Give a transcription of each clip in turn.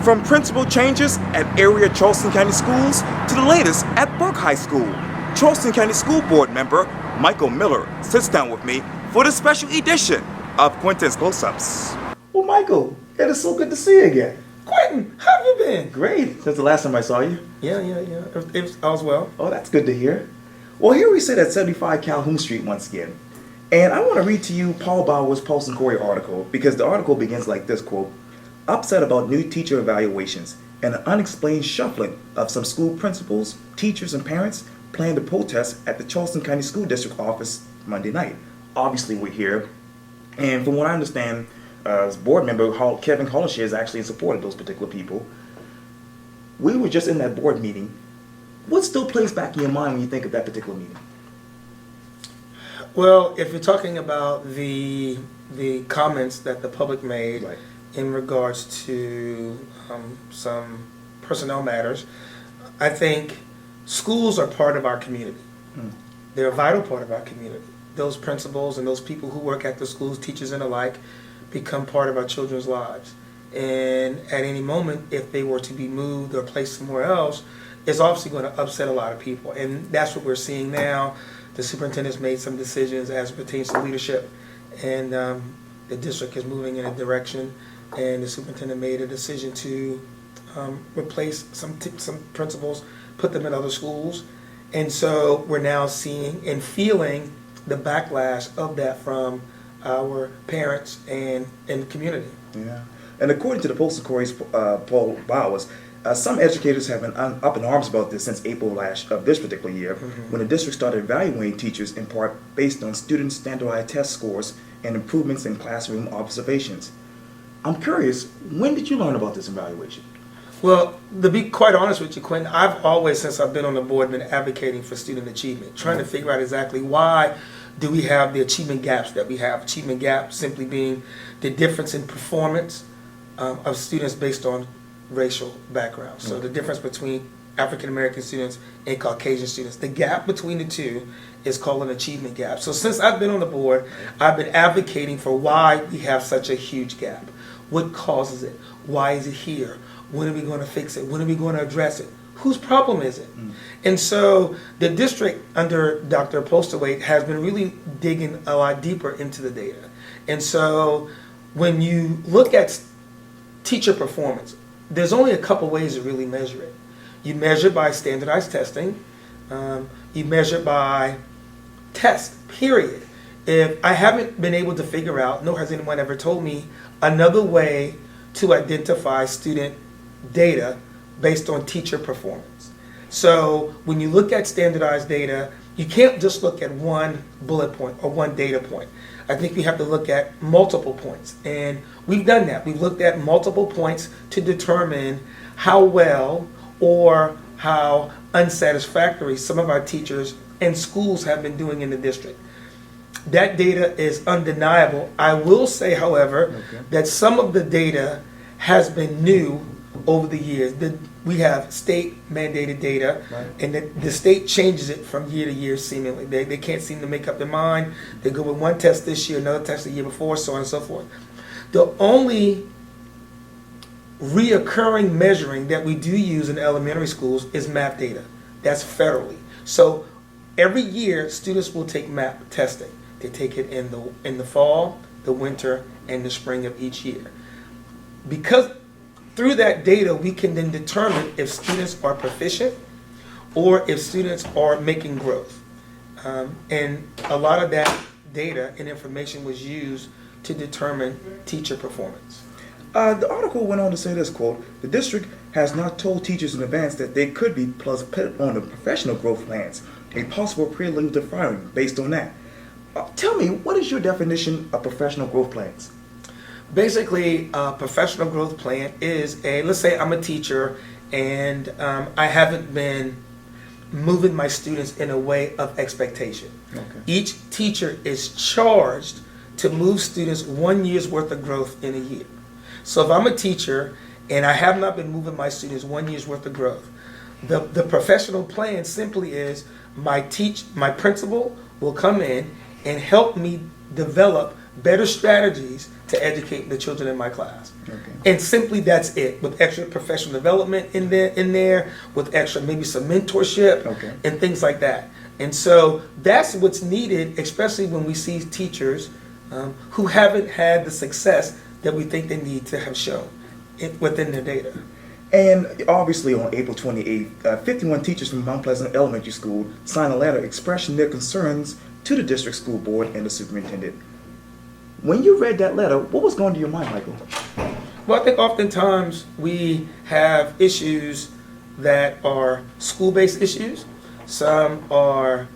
From principal changes at area Charleston County Schools to the latest at Burke High School, Charleston County School Board member Michael Miller sits down with me for this special edition of Quintin's Close-Ups. Well, Michael, it is so good to see you again. Quintin, how have you been? Great, since the last time I saw you. Yeah. All's well. Oh, that's good to hear. Well, here we sit at 75 Calhoun Street once again. And I want to read to you Paul Bauer's Pulse and Corey article, because the article begins like this, quote, "Upset about new teacher evaluations and an unexplained shuffling of some school principals, teachers, and parents plan to protest at the Charleston County School District office Monday night." Obviously, we're here. And from what I understand, as board member Kevin Hollisher is actually in support of those particular people. We were just in that board meeting. What still plays back in your mind when you think of that particular meeting? Well, if you're talking about the comments that the public made Right. in regards to some personnel matters, I think schools are part of our community. They're a vital part of our community. Those principals and those people who work at the schools, teachers and the like, become part of our children's lives. And at any moment, if they were to be moved or placed somewhere else, it's obviously going to upset a lot of people. And that's what we're seeing now. The superintendent's made some decisions as it pertains to leadership, and the district is moving in a direction, and the superintendent made a decision to replace some principals, put them in other schools. And so we're now seeing and feeling the backlash of that from our parents and the community. Yeah. And according to the Pulse and Corey's Paul Bowers, some educators have been up in arms about this since April of this particular year, when the district started evaluating teachers in part based on student standardized test scores and improvements in classroom observations. I'm curious, when did you learn about this evaluation? Well, to be quite honest with you, Quintin, I've always, since I've been on the board, been advocating for student achievement, trying to figure out exactly why do we have the achievement gaps that we have. Achievement gap simply being the difference in performance of students based on racial background. So the difference between African American students and Caucasian students. The gap between the two is called an achievement gap. So since I've been on the board, I've been advocating for why we have such a huge gap. What causes it? Why is it here? When are we going to fix it? When are we going to address it? Whose problem is it? And so the district under Dr. Postlewaite has been really digging a lot deeper into the data. And so when you look at teacher performance, there's only a couple ways to really measure it. You measure by standardized testing. You measure by test, period. If I haven't been able to figure out, nor has anyone ever told me, another way to identify student data based on teacher performance. So when you look at standardized data, you can't just look at one bullet point or one data point. I think we have to look at multiple points, and we've done that. We've looked at multiple points to determine how well or how unsatisfactory some of our teachers and schools have been doing in the district. That data is undeniable. I will say, however, that some of the data has been new over the years. We have state mandated data, and the state changes it from year to year seemingly. They can't seem to make up their mind. They go with one test this year, another test the year before, so on and so forth. The only reoccurring measuring that we do use in elementary schools is math data. That's federally. So every year, students will take math testing. They take it in the fall, the winter, and the spring of each year. Because through that data, we can then determine if students are proficient or if students are making growth. And a lot of that data and information was used to determine teacher performance. The article went on to say this, quote, "The district has not told teachers in advance that they could be put on the professional growth plans, a possible prelude to firing based on that." Tell me, what is your definition of professional growth plans? Basically, a professional growth plan is let's say I'm a teacher and I haven't been moving my students in a way of expectation. Each teacher is charged to move students 1 year's worth of growth in a year. So if I'm a teacher and I have not been moving my students 1 year's worth of growth, the professional plan simply is my principal will come in and help me develop better strategies to educate the children in my class. Okay. And simply that's it, with extra professional development in there, with extra maybe some mentorship Okay. and things like that. And so that's what's needed, especially when we see teachers who haven't had the success that we think they need to have shown within their data. And obviously on April 28th, 51 teachers from Mount Pleasant Elementary School signed a letter expressing their concerns to the district school board and the superintendent. When you read that letter, what was going through your mind, Michael? Well, I think oftentimes we have issues that are school-based issues. Some are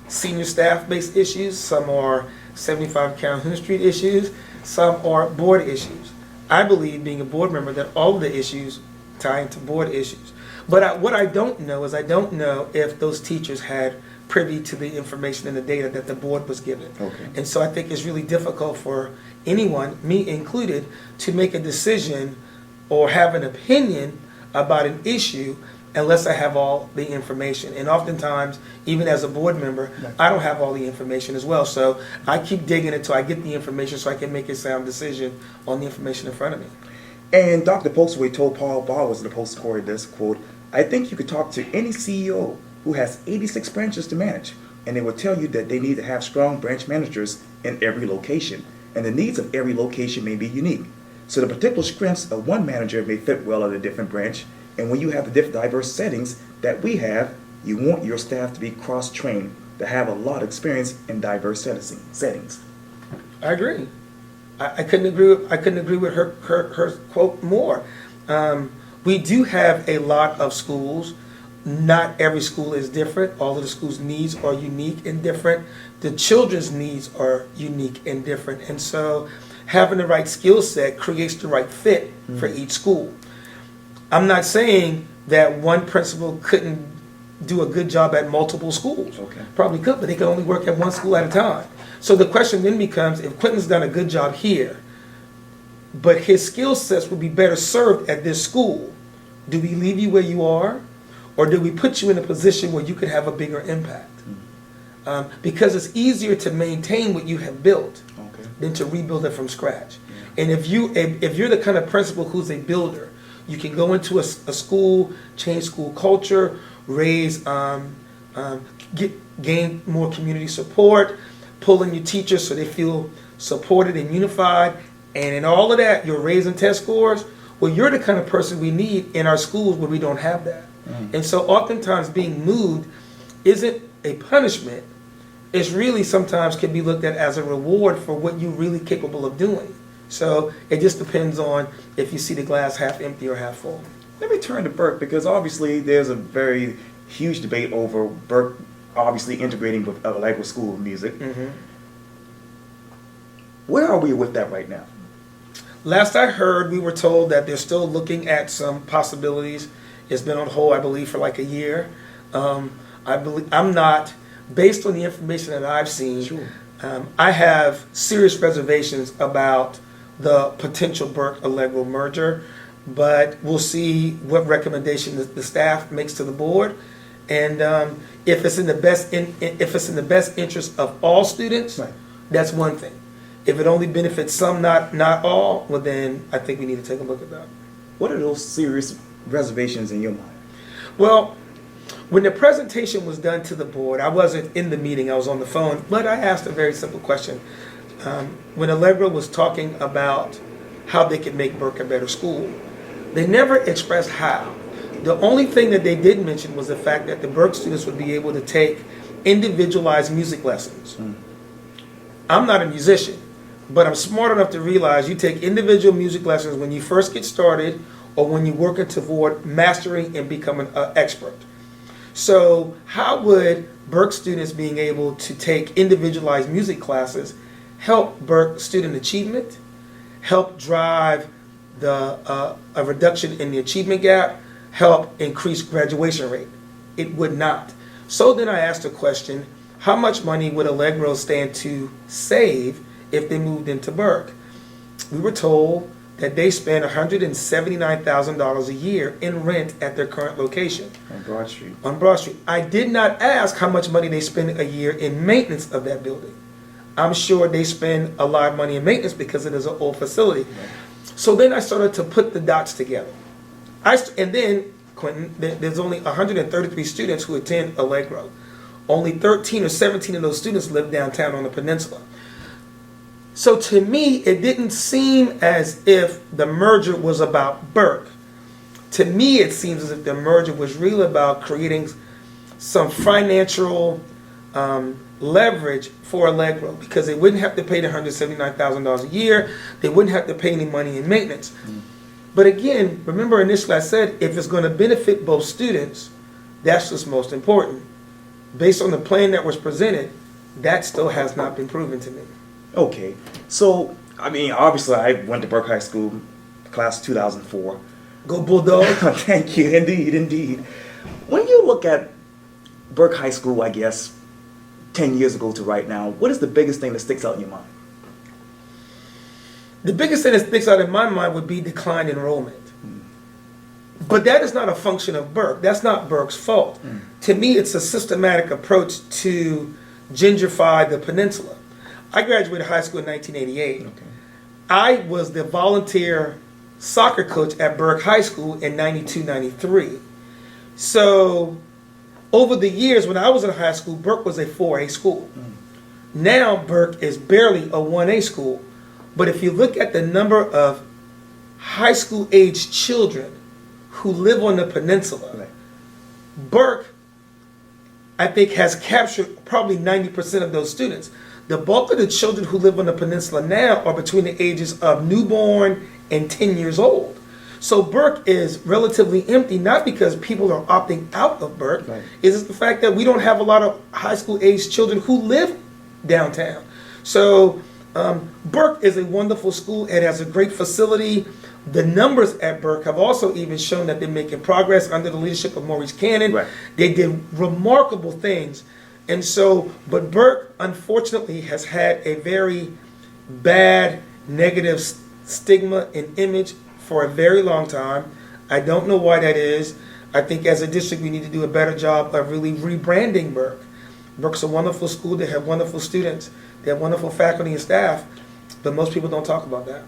senior staff-based issues. Some are 75 Calhoun Street issues. Some are board issues. I believe, being a board member, that all of the issues tie into board issues. But what I don't know is I don't know if those teachers had privy to the information and the data that the board was given. Okay. And so I think it's really difficult for anyone, me included, to make a decision or have an opinion about an issue unless I have all the information. And oftentimes, even as a board member, I don't have all the information as well. So I keep digging until I get the information so I can make a sound decision on the information in front of me. And Dr. Postaway told Paul Bowers, the Post Corey, this quote, "I think you could talk to any CEO who has 86 branches to manage, and they will tell you that they need to have strong branch managers in every location, and the needs of every location may be unique. So the particular strengths of one manager may fit well at a different branch, and when you have the diverse settings that we have, you want your staff to be cross-trained, to have a lot of experience in diverse settings." I agree. I couldn't agree with her quote more. We do have a lot of schools. Not every school is different. All of the schools' needs are unique and different. The children's needs are unique and different. And so having the right skill set creates the right fit for each school. I'm not saying that one principal couldn't do a good job at multiple schools. Okay. Probably could, but they can only work at one school at a time. So the question then becomes, if Quintin's done a good job here, but his skill sets would be better served at this school, do we leave you where you are? Or do we put you in a position where you could have a bigger impact? Because it's easier to maintain what you have built than to rebuild it from scratch. Yeah. And if you're the kind of principal who's a builder, you can go into a school, change school culture, gain more community support, pull in your teachers so they feel supported and unified, and in all of that, you're raising test scores. Well, you're the kind of person we need in our schools where we don't have that. And so oftentimes being moved isn't a punishment. It's really sometimes can be looked at as a reward for what you're really capable of doing. So it just depends on if you see the glass half empty or half full. Let me turn to Burke, because obviously there's a very huge debate over Burke obviously integrating with Allegro School of Music. Where are we with that right now? Last I heard, we were told that they're still looking at some possibilities. It's been on hold, I believe, for like a year. I'm not, based on the information that I've seen, Sure. I have serious reservations about the potential Burke Allegro merger, but we'll see what recommendation the staff makes to the board, and if it's in the best interest of all students, Right. That's one thing. If it only benefits some, not all, well then I think we need to take a look at that. What are those serious reservations in your mind? Well, when the presentation was done to the board, I wasn't in the meeting, I was on the phone, but I asked a very simple question. When Allegro was talking about how they could make Burke a better school, they never expressed how. The only thing that they did mention was the fact that the Burke students would be able to take individualized music lessons. I'm not a musician, but I'm smart enough to realize you take individual music lessons when you first get started or when you work toward mastering and becoming an expert. So how would Burke students being able to take individualized music classes help Burke student achievement, help drive a reduction in the achievement gap, help increase graduation rate? It would not. So then I asked the question, how much money would Allegro stand to save if they moved into Burke? We were told that they spend $179,000 a year in rent at their current location. On Broad Street. On Broad Street. I did not ask how much money they spend a year in maintenance of that building. I'm sure they spend a lot of money in maintenance because it is an old facility. So then I started to put the dots together. And then, Quintin, there's only 133 students who attend Allegro. Only 13 or 17 of those students live downtown on the peninsula. So to me, it didn't seem as if the merger was about Burke. To me, it seems as if the merger was really about creating some financial leverage for Allegro, because they wouldn't have to pay the $179,000 a year. They wouldn't have to pay any money in maintenance. But again, remember initially I said, if it's going to benefit both students, that's what's most important. Based on the plan that was presented, that still has not been proven to me. Okay, so, I mean, obviously I went to Burke High School, class 2004. Go Bulldog. Thank you, indeed, indeed. When you look at Burke High School, I guess, 10 years ago to right now, what is the biggest thing that sticks out in your mind? The biggest thing that sticks out in my mind would be declined enrollment. But that is not a function of Burke. That's not Burke's fault. To me, it's a systematic approach to gentrify the peninsula. I graduated high school in 1988. Okay. I was the volunteer soccer coach at Burke High School in 92, 93. So over the years when I was in high school, Burke was a 4A school. Now Burke is barely a 1A school. But if you look at the number of high school age children who live on the peninsula, Right. Burke, I think, has captured probably 90% of those students. The bulk of the children who live on the peninsula now are between the ages of newborn and 10 years old. So Burke is relatively empty, not because people are opting out of Burke. Right. It's the fact that we don't have a lot of high school age children who live downtown. So Burke is a wonderful school. It has a great facility. The numbers at Burke have also even shown that they're making progress under the leadership of Maurice Cannon. Right. They did remarkable things. And so, but Burke, unfortunately, has had a very bad negative stigma and image for a very long time. I don't know why that is. I think as a district, we need to do a better job of really rebranding Burke. Burke's a wonderful school. They have wonderful students. They have wonderful faculty and staff. But most people don't talk about that.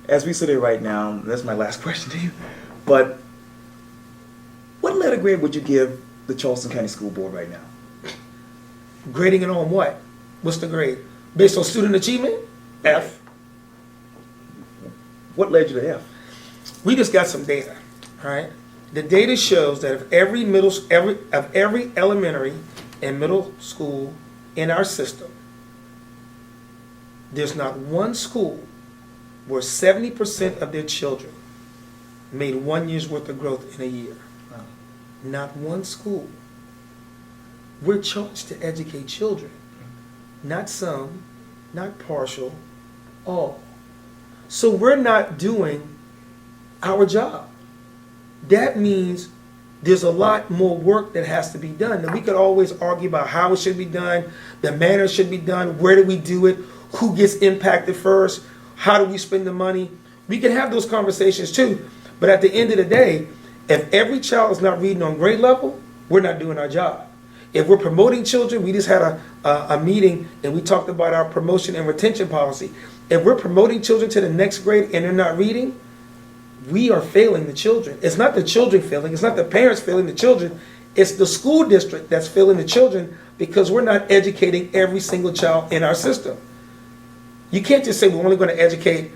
As we sit here right now, that's my last question to you, but what letter grade would you give the Charleston County School Board right now? Grading it on what? What's the grade? Based on student achievement? F. What led you to F? We just got some data, all right? The data shows that of every elementary and middle school in our system, there's not one school where 70% of their children made 1 year's worth of growth in a year. Wow. Not one school. We're charged to educate children. Not some, not partial, all. So we're not doing our job. That means there's a lot more work that has to be done. And we could always argue about how it should be done, the manner it should be done, where do we do it, who gets impacted first, how do we spend the money? We can have those conversations too. But at the end of the day, if every child is not reading on grade level, we're not doing our job. If we're promoting children, we just had a meeting and we talked about our promotion and retention policy. If we're promoting children to the next grade and they're not reading, we are failing the children. It's not the children failing. It's not the parents failing the children. It's the school district that's failing the children because we're not educating every single child in our system. You can't just say we're only going to educate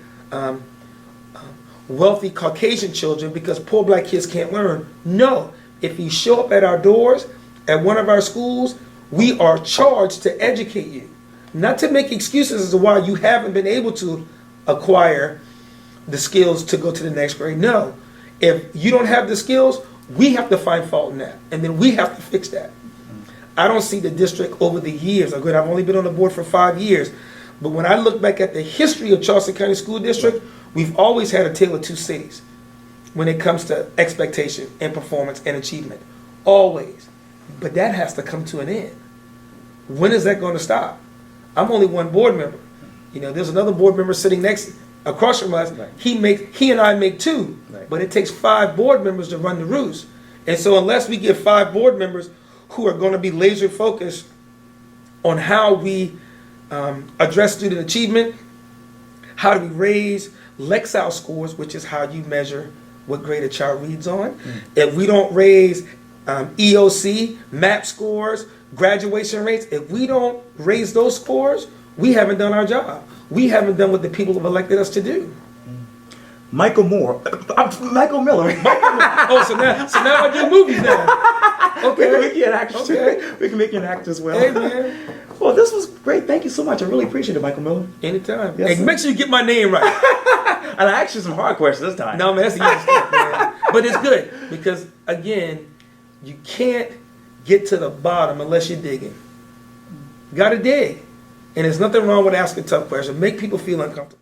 wealthy Caucasian children because poor black kids can't learn. No. If you show up at our doors, at one of our schools, we are charged to educate you. Not to make excuses as to why you haven't been able to acquire the skills to go to the next grade. No. If you don't have the skills, we have to find fault in that. And then we have to fix that. I don't see the district over the years. I've only been on the board for 5 years. But when I look back at the history of Charleston County School District, we've always had a tale of two cities when it comes to expectation and performance and achievement. Always. But that has to come to an end. When is that going to stop? I'm only one board member. You know, there's another board member sitting across from us. Right. He and I make two. Right. But it takes 5 board members to run the roost. And so unless we get 5 board members who are going to be laser focused on how we address student achievement? How do we raise Lexile scores, which is how you measure what grade a child reads on? If we don't raise EOC, MAP scores, graduation rates, if we don't raise those scores, we haven't done our job. We haven't done what the people have elected us to do. Michael Miller. Oh, so now I do movies now. We can Okay. make you an actor. Okay. We can make you an actor as well. Hey, man. Well, this was great. Thank you so much. I really appreciate it, Michael Miller. Anytime. Yes, Hey, sir. make sure you get my name right. And I asked you some hard questions this time. No, man, that's the easy stuff, man. But it's good because, again, you can't get to the bottom unless you're digging. You got to dig. And there's nothing wrong with asking tough questions. Make people feel uncomfortable.